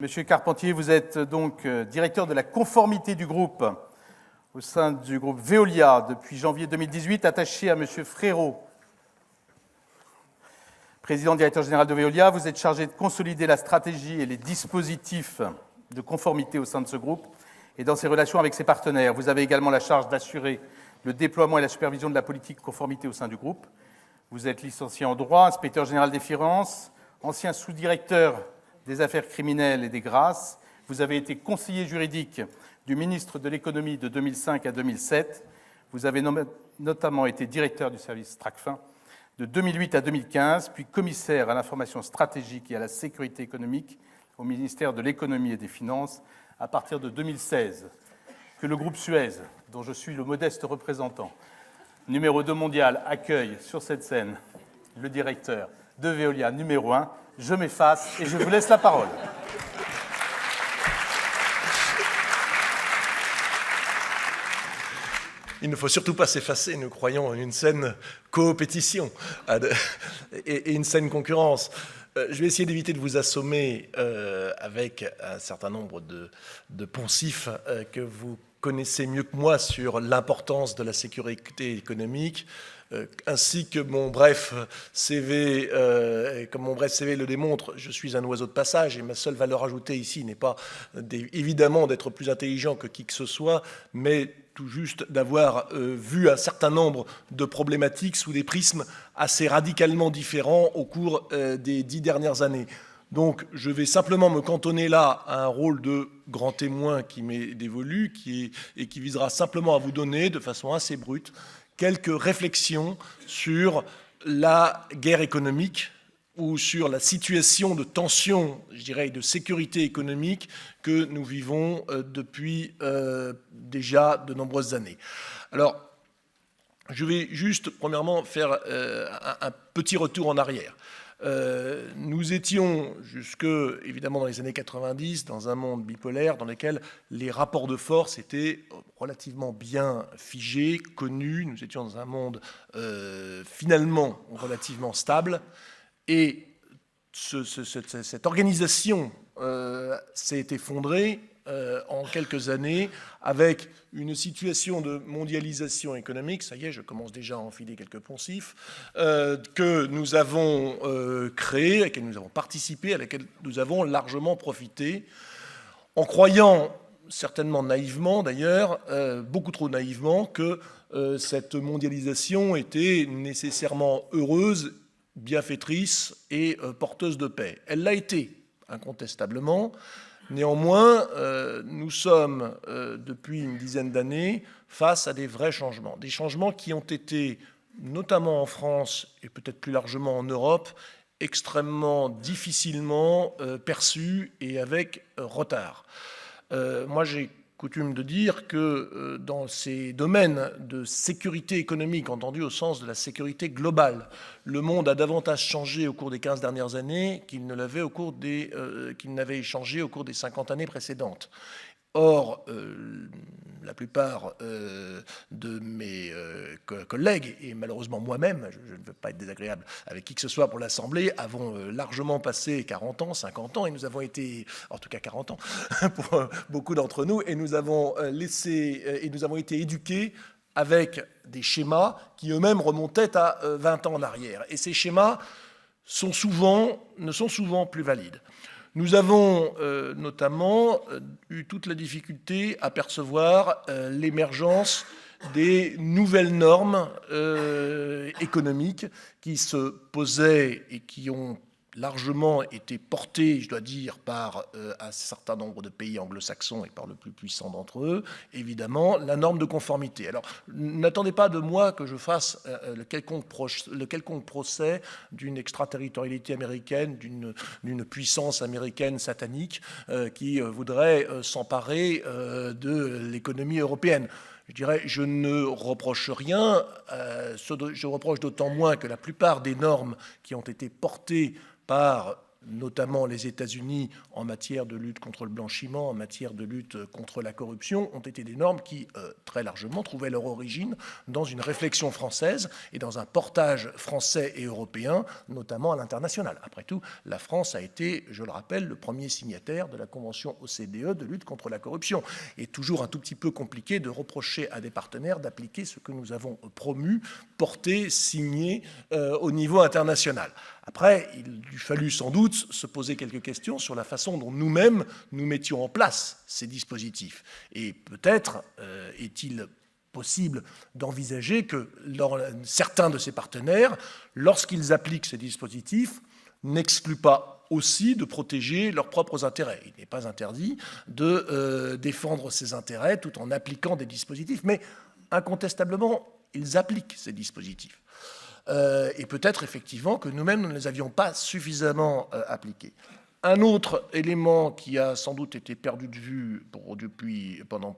Monsieur Carpentier, vous êtes donc directeur de la conformité du groupe au sein du groupe Veolia depuis janvier 2018, attaché à Monsieur Frérot. Président directeur général de Veolia, vous êtes chargé de consolider la stratégie et les dispositifs de conformité au sein de ce groupe et dans ses relations avec ses partenaires. Vous avez également la charge d'assurer le déploiement et la supervision de la politique conformité au sein du groupe. Vous êtes licencié en droit, inspecteur général des finances, ancien sous-directeur des affaires criminelles et des grâces. Vous avez été conseiller juridique du ministre de l'économie de 2005 à 2007. Vous avez notamment été directeur du service Tracfin de 2008 à 2015, puis commissaire à l'information stratégique et à la sécurité économique au ministère de l'économie et des finances à partir de 2016. Que le groupe Suez, dont je suis le modeste représentant, numéro 2 mondial, accueille sur cette scène le directeur de Veolia numéro 1. Je m'efface et je vous laisse la parole. Il ne faut surtout pas s'effacer, nous croyons en une saine coopétition et une saine concurrence. Je vais essayer d'éviter de vous assommer avec un certain nombre de poncifs que vous connaissez mieux que moi sur l'importance de la sécurité économique, ainsi que mon bref CV, comme mon bref CV le démontre, je suis un oiseau de passage et ma seule valeur ajoutée ici n'est pas évidemment d'être plus intelligent que qui que ce soit, mais tout juste d'avoir vu un certain nombre de problématiques sous des prismes assez radicalement différents au cours des 10 dernières années. Donc je vais simplement me cantonner là à un rôle de grand témoin qui m'est dévolu et qui visera simplement à vous donner de façon assez brute quelques réflexions sur la guerre économique ou sur la situation de tension, je dirais, et de sécurité économique que nous vivons depuis déjà de nombreuses années. Alors, je vais juste, premièrement, faire un petit retour en arrière. Nous étions jusque, évidemment, dans les années 90, dans un monde bipolaire dans lequel les rapports de force étaient relativement bien figés, connus. Nous étions dans un monde finalement relativement stable. Et cette organisation s'est effondrée en quelques années avec une situation de mondialisation économique, ça y est, je commence déjà à enfiler quelques poncifs, que nous avons créée, à laquelle nous avons participé, à laquelle nous avons largement profité, en croyant, certainement naïvement d'ailleurs, beaucoup trop naïvement, que cette mondialisation était nécessairement heureuse, bienfaitrice et porteuse de paix. Elle l'a été, incontestablement. Néanmoins, nous sommes, depuis une dizaine d'années, face à des vrais changements. Des changements qui ont été, notamment en France et peut-être plus largement en Europe, extrêmement difficilement perçus et avec retard. Moi, j'ai coutume de dire que dans ces domaines de sécurité économique, entendu au sens de la sécurité globale, le monde a davantage changé au cours des 15 dernières années qu'il ne l'avait qu'il n'avait changé au cours des 50 années précédentes. Or, la plupart de mes collègues, et malheureusement moi-même, je ne veux pas être désagréable avec qui que ce soit pour l'Assemblée, avons largement passé 40 ans, 50 ans, et nous avons été, en tout cas 40 ans, pour beaucoup d'entre nous, et nous avons été éduqués avec des schémas qui eux-mêmes remontaient à 20 ans en arrière. Et ces schémas ne sont souvent plus valides. Nous avons notamment eu toute la difficulté à percevoir l'émergence des nouvelles normes économiques qui se posaient et qui ont largement été portées, je dois dire, par un certain nombre de pays anglo-saxons et par le plus puissant d'entre eux, évidemment, la norme de conformité. Alors, n'attendez pas de moi que je fasse le quelconque procès d'une extraterritorialité américaine, d'une puissance américaine satanique qui voudrait s'emparer de l'économie européenne. Je dirais, je ne reproche rien, je reproche d'autant moins que la plupart des normes qui ont été portées par notamment les États-Unis, en matière de lutte contre le blanchiment, en matière de lutte contre la corruption, ont été des normes qui, très largement, trouvaient leur origine dans une réflexion française et dans un portage français et européen, notamment à l'international. Après tout, la France a été, je le rappelle, le premier signataire de la Convention OCDE de lutte contre la corruption. Il est toujours un tout petit peu compliqué de reprocher à des partenaires d'appliquer ce que nous avons promu, porté, signé au niveau international. Après, il lui fallut sans doute se poser quelques questions sur la façon dont nous-mêmes nous mettions en place ces dispositifs. Et peut-être est-il possible d'envisager que certains de ces partenaires, lorsqu'ils appliquent ces dispositifs, n'excluent pas aussi de protéger leurs propres intérêts. Il n'est pas interdit de défendre ces intérêts tout en appliquant des dispositifs, mais incontestablement, ils appliquent ces dispositifs. Et peut-être effectivement que nous-mêmes, nous ne les avions pas suffisamment appliqués. Un autre élément qui a sans doute été perdu de vue pendant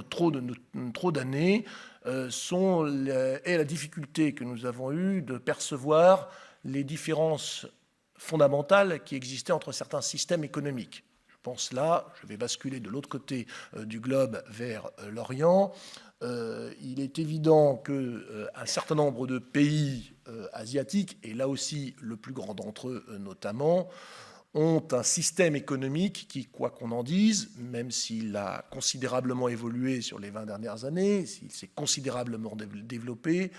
trop d'années est la difficulté que nous avons eue de percevoir les différences fondamentales qui existaient entre certains systèmes économiques. Je pense là, je vais basculer de l'autre côté du globe vers l'Orient. Il est évident qu'un certain nombre de pays asiatiques, et là aussi le plus grand d'entre eux notamment, ont un système économique qui, quoi qu'on en dise, même s'il a considérablement évolué sur les 20 dernières années, s'il s'est considérablement développé,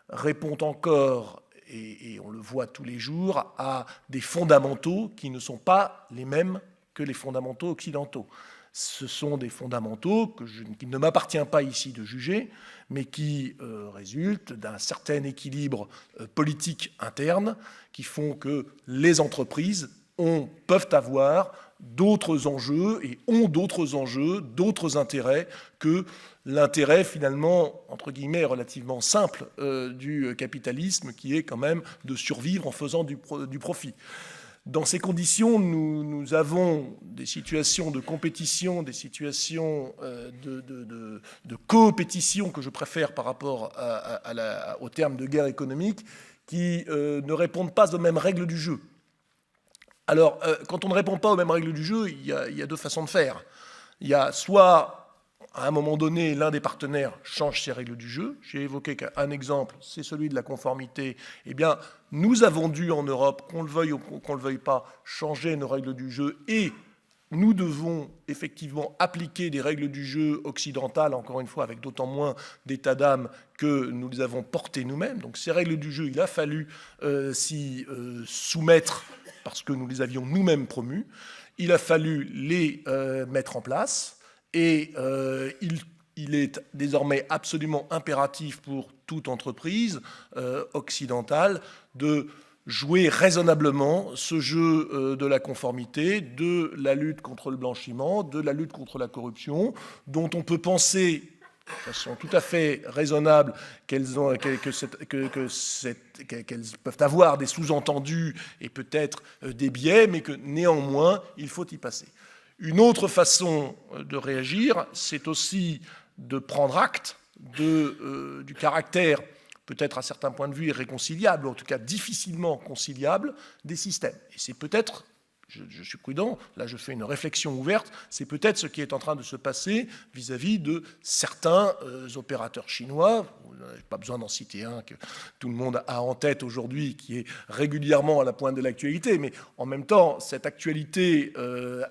répond encore, et on le voit tous les jours, à des fondamentaux qui ne sont pas les mêmes que les fondamentaux occidentaux. Ce sont des fondamentaux qu'il ne m'appartient pas ici de juger, mais qui résultent d'un certain équilibre politique interne qui font que les entreprises peuvent avoir d'autres enjeux et ont d'autres enjeux, d'autres intérêts que l'intérêt finalement, entre guillemets, relativement simple du capitalisme qui est quand même de survivre en faisant du profit. Dans ces conditions, nous avons des situations de compétition, des situations de coopétition que je préfère par rapport au terme de guerre économique qui ne répondent pas aux mêmes règles du jeu. Alors, quand on ne répond pas aux mêmes règles du jeu, il y a deux façons de faire. Il y a soit, à un moment donné, l'un des partenaires change ses règles du jeu. J'ai évoqué qu'un exemple, c'est celui de la conformité. Eh bien, nous avons dû en Europe, qu'on le veuille ou qu'on ne le veuille pas, changer nos règles du jeu et nous devons effectivement appliquer des règles du jeu occidentales, encore une fois, avec d'autant moins d'état d'âme que nous les avons portées nous-mêmes. Donc ces règles du jeu, il a fallu s'y soumettre parce que nous les avions nous-mêmes promues. Il a fallu les mettre en place. Et il est désormais absolument impératif pour toute entreprise occidentale de jouer raisonnablement ce jeu de la conformité, de la lutte contre le blanchiment, de la lutte contre la corruption, dont on peut penser de façon tout à fait raisonnable qu'elles peuvent avoir des sous-entendus et peut-être des biais, mais que néanmoins, il faut y passer. Une autre façon de réagir, c'est aussi de prendre acte du caractère, peut-être à certains points de vue irréconciliable, ou en tout cas difficilement conciliable, des systèmes. Et c'est peut-être, je suis prudent, là je fais une réflexion ouverte, c'est peut-être ce qui est en train de se passer vis-à-vis de certains opérateurs chinois. Vous n'avez pas besoin d'en citer un que tout le monde a en tête aujourd'hui, qui est régulièrement à la pointe de l'actualité, mais en même temps, cette actualité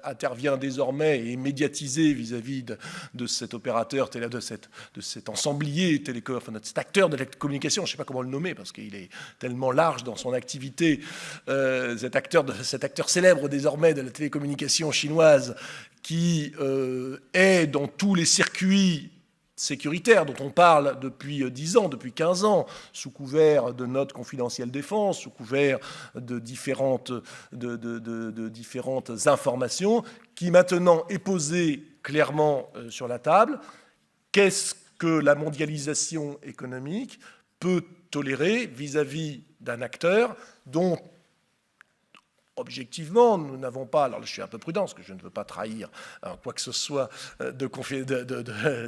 intervient désormais et est médiatisée vis-à-vis de cet opérateur, de cet ensemblier télécom, enfin, de cet acteur de la communication, je ne sais pas comment le nommer, parce qu'il est tellement large dans son activité, cet acteur célèbre désormais de la télécommunication chinoise, qui est dans tous les circuits sécuritaires dont on parle depuis 10 ans, depuis 15 ans, sous couvert de notes confidentielles défense, sous couvert de différentes informations, qui maintenant est posée clairement sur la table. Qu'est-ce que la mondialisation économique peut tolérer vis-à-vis d'un acteur dont Objectivement, nous n'avons pas, alors je suis un peu prudent parce que je ne veux pas trahir quoi que ce soit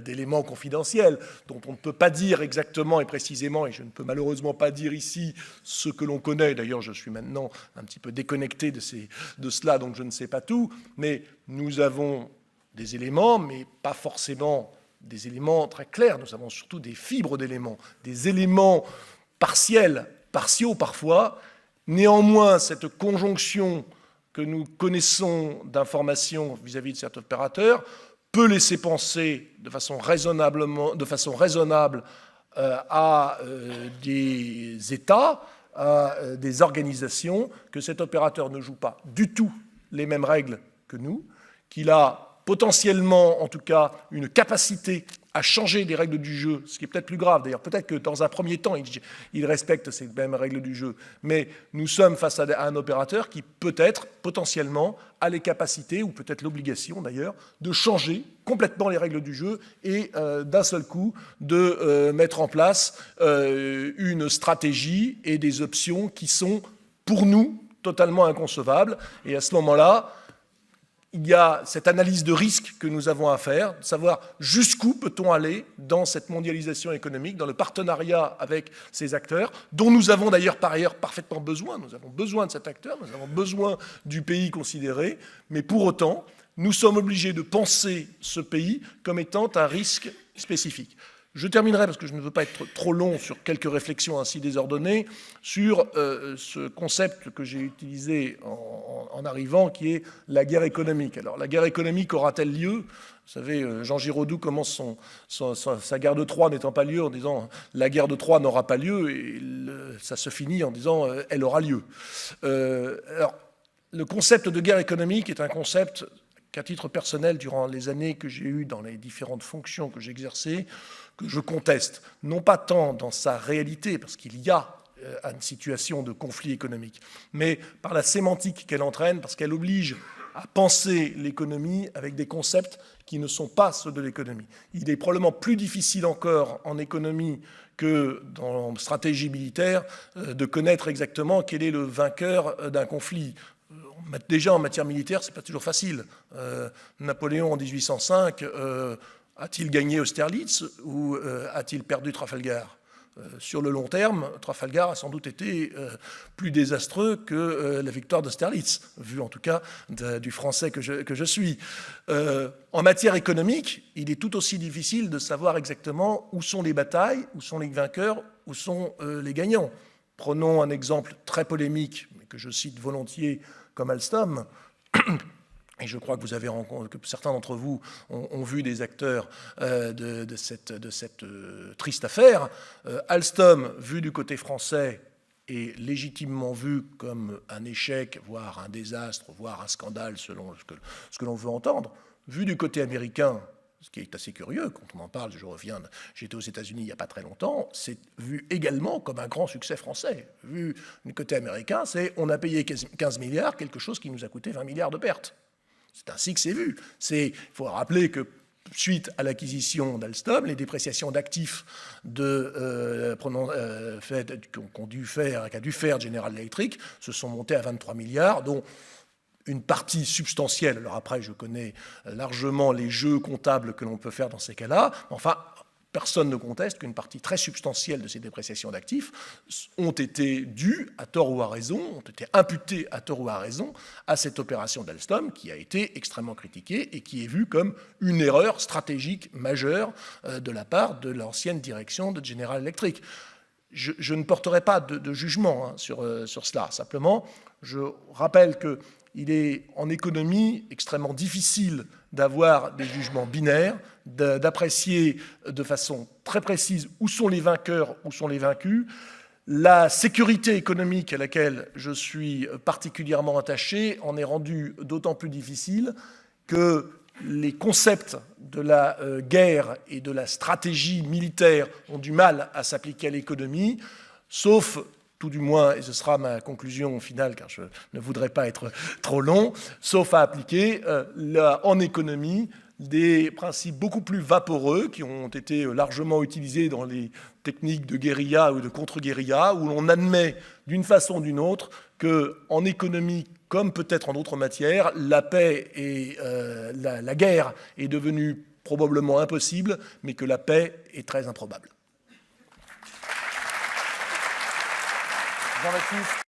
d'éléments confidentiels dont on ne peut pas dire exactement et précisément, et je ne peux malheureusement pas dire ici ce que l'on connaît. D'ailleurs, je suis maintenant un petit peu déconnecté de cela, donc je ne sais pas tout, mais nous avons des éléments, mais pas forcément des éléments très clairs. Nous avons surtout des fibres d'éléments, des éléments partiaux parfois. Néanmoins, cette conjonction que nous connaissons d'informations vis-à-vis de cet opérateur peut laisser penser de façon raisonnable à des États, à des organisations, que cet opérateur ne joue pas du tout les mêmes règles que nous, qu'il a potentiellement, en tout cas, une capacité à changer des règles du jeu, ce qui est peut-être plus grave. D'ailleurs, peut-être que dans un premier temps, il respecte ces mêmes règles du jeu. Mais nous sommes face à un opérateur qui peut-être, potentiellement, a les capacités, ou peut-être l'obligation d'ailleurs, de changer complètement les règles du jeu et d'un seul coup de mettre en place une stratégie et des options qui sont, pour nous, totalement inconcevables. Et à ce moment-là, il y a cette analyse de risque que nous avons à faire, de savoir jusqu'où peut-on aller dans cette mondialisation économique, dans le partenariat avec ces acteurs, dont nous avons d'ailleurs par ailleurs parfaitement besoin. Nous avons besoin de cet acteur, nous avons besoin du pays considéré, mais pour autant, nous sommes obligés de penser ce pays comme étant un risque spécifique. Je terminerai, parce que je ne veux pas être trop long sur quelques réflexions ainsi désordonnées, sur ce concept que j'ai utilisé en arrivant, qui est la guerre économique. Alors, la guerre économique aura-t-elle lieu ? Vous savez, Jean Giraudoux commence sa guerre de Troie n'étant pas lieu en disant « la guerre de Troie n'aura pas lieu » et ça se finit en disant « elle aura lieu ». Alors, le concept de guerre économique est un concept qu'à titre personnel, durant les années que j'ai eues dans les différentes fonctions que j'exerçais, que je conteste, non pas tant dans sa réalité, parce qu'il y a une situation de conflit économique, mais par la sémantique qu'elle entraîne, parce qu'elle oblige à penser l'économie avec des concepts qui ne sont pas ceux de l'économie. Il est probablement plus difficile encore en économie que dans la stratégie militaire de connaître exactement quel est le vainqueur d'un conflit. Déjà en matière militaire, c'est pas toujours facile. Napoléon en 1805 a-t-il gagné Austerlitz ou a-t-il perdu Trafalgar ? Sur le long terme, Trafalgar a sans doute été plus désastreux que la victoire d'Austerlitz, vu en tout cas du français que je suis. En matière économique, il est tout aussi difficile de savoir exactement où sont les batailles, où sont les vainqueurs, où sont les gagnants. Prenons un exemple très polémique, mais que je cite volontiers, comme Alstom. Et je crois que certains d'entre vous ont vu des acteurs de cette triste affaire. Alstom, vu du côté français, est légitimement vu comme un échec, voire un désastre, voire un scandale, selon ce que l'on veut entendre. Vu du côté américain, ce qui est assez curieux, quand on en parle, j'étais aux États-Unis il n'y a pas très longtemps, c'est vu également comme un grand succès français. Vu du côté américain, on a payé 15 milliards, quelque chose qui nous a coûté 20 milliards de pertes. C'est ainsi que c'est vu. Il faut rappeler que suite à l'acquisition d'Alstom, les dépréciations d'actifs qu'a dû faire General Electric se sont montées à 23 milliards, dont une partie substantielle. Alors après, je connais largement les jeux comptables que l'on peut faire dans ces cas-là. Enfin, personne ne conteste qu'une partie très substantielle de ces dépréciations d'actifs ont été dues, à tort ou à raison, ont été imputées à tort ou à raison à cette opération d'Alstom qui a été extrêmement critiquée et qui est vue comme une erreur stratégique majeure de la part de l'ancienne direction de General Electric. Je ne porterai pas de jugement sur cela. Simplement, je rappelle qu'il est en économie extrêmement difficile d'avoir des jugements binaires, d'apprécier de façon très précise où sont les vainqueurs, où sont les vaincus. La sécurité économique à laquelle je suis particulièrement attaché en est rendue d'autant plus difficile que les concepts de la guerre et de la stratégie militaire ont du mal à s'appliquer à l'économie, sauf, tout du moins, et ce sera ma conclusion finale, car je ne voudrais pas être trop long, sauf à appliquer en économie des principes beaucoup plus vaporeux qui ont été largement utilisés dans les techniques de guérilla ou de contre-guérilla, où l'on admet d'une façon ou d'une autre qu'en économie comme peut-être en d'autres matières, la paix et la guerre est devenue probablement impossible, mais que la paix est très improbable. Jean-Baptiste.